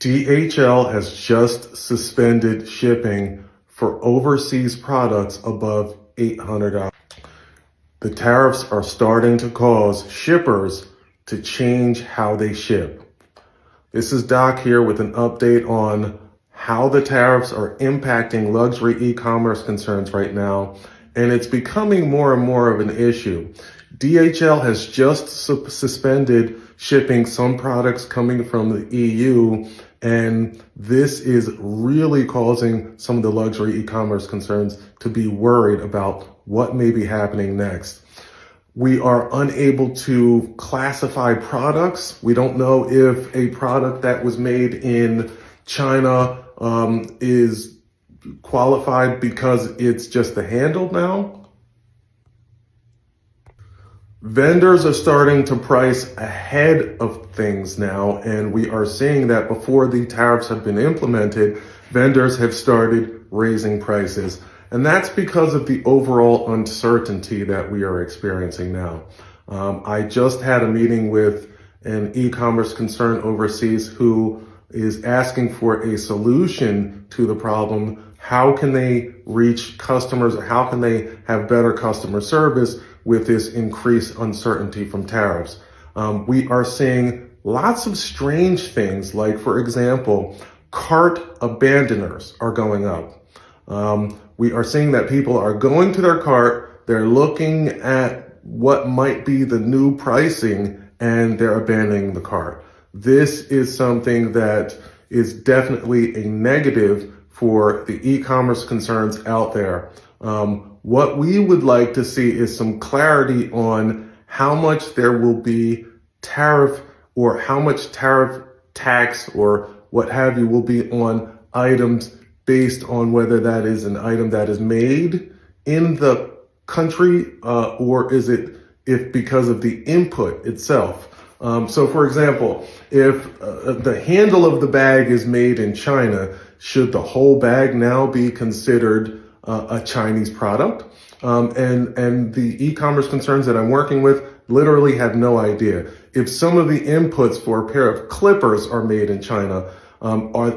DHL has just suspended shipping for overseas products above $800. The tariffs are starting to cause shippers to change how they ship. This is Doc here with an update on how the tariffs are impacting luxury e-commerce concerns right now, and it's becoming more and more of an issue. DHL has just suspended shipping some products coming from the EU, and this is really causing some of the luxury e-commerce concerns to be worried about what may be happening next. We are unable to classify products. We don't know if a product that was made in China is qualified because it's just the handle now. Vendors are starting to price ahead of things now, and we are seeing that before the tariffs have been implemented, vendors have started raising prices. And that's because of the overall uncertainty that we are experiencing now. I just had a meeting with an e-commerce concern overseas who is asking for a solution to the problem. How can they reach customers, or how can they have better customer service with this increased uncertainty from tariffs? We are seeing lots of strange things, like, for example, cart abandoners are going up. We are seeing that people are going to their cart, they're looking at what might be the new pricing, and they're abandoning the cart. This is something that is definitely a negative for the e-commerce concerns out there. What we would like to see is some clarity on how much there will be tariff, or how much tariff tax or what have you will be on items based on whether that is an item that is made in the country or is it because of the input itself. So for example, if the handle of the bag is made in China, should the whole bag now be considered a Chinese product? And the e-commerce concerns that I'm working with literally have no idea. If some of the inputs for a pair of clippers are made in China, are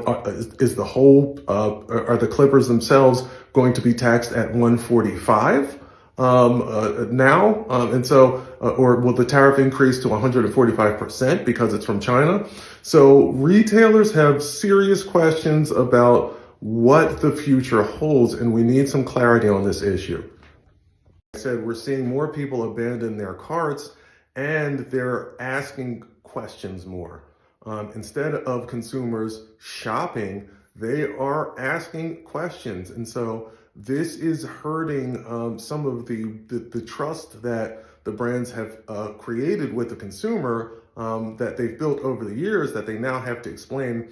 the clippers themselves going to be taxed at 145 now? Or will the tariff increase to 145% because it's from China? So retailers have serious questions about what the future holds, and we need some clarity on this issue. I said we're seeing more people abandon their carts, and they're asking questions more. Instead of consumers shopping, they are asking questions. And so this is hurting some of the trust that the brands have created with the consumer, that they've built over the years, that they now have to explain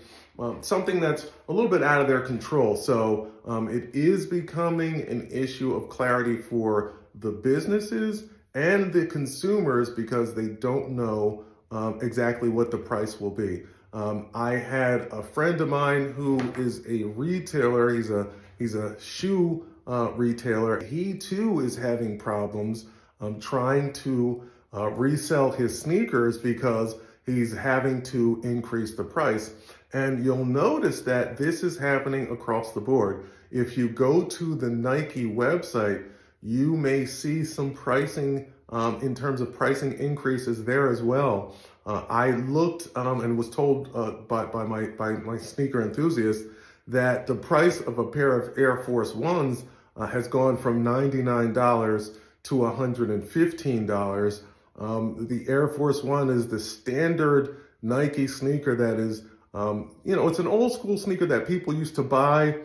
something that's a little bit out of their control. So it is becoming an issue of clarity for the businesses and the consumers, because they don't know exactly what the price will be. I had a friend of mine who is a retailer. He's a shoe retailer. He too is having problems trying to resell his sneakers because he's having to increase the price. And you'll notice that this is happening across the board. If you go to the Nike website, you may see some pricing in terms of pricing increases there as well. I looked and was told by my sneaker enthusiast that the price of a pair of Air Force Ones has gone from $99 to $115. The Air Force One is the standard Nike sneaker that is, it's an old school sneaker that people used to buy,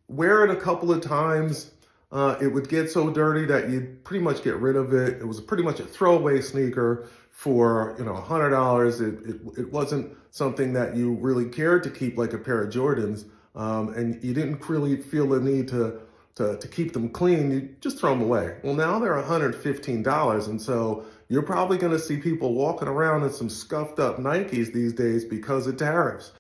wear it a couple of times. It would get so dirty that you'd pretty much get rid of it. It was pretty much a throwaway sneaker for, $100. It wasn't something that you really cared to keep, like a pair of Jordans. And you didn't really feel the need to keep them clean. You just throw them away. Well, now they're $115. And so you're probably going to see people walking around in some scuffed up Nikes these days because of tariffs.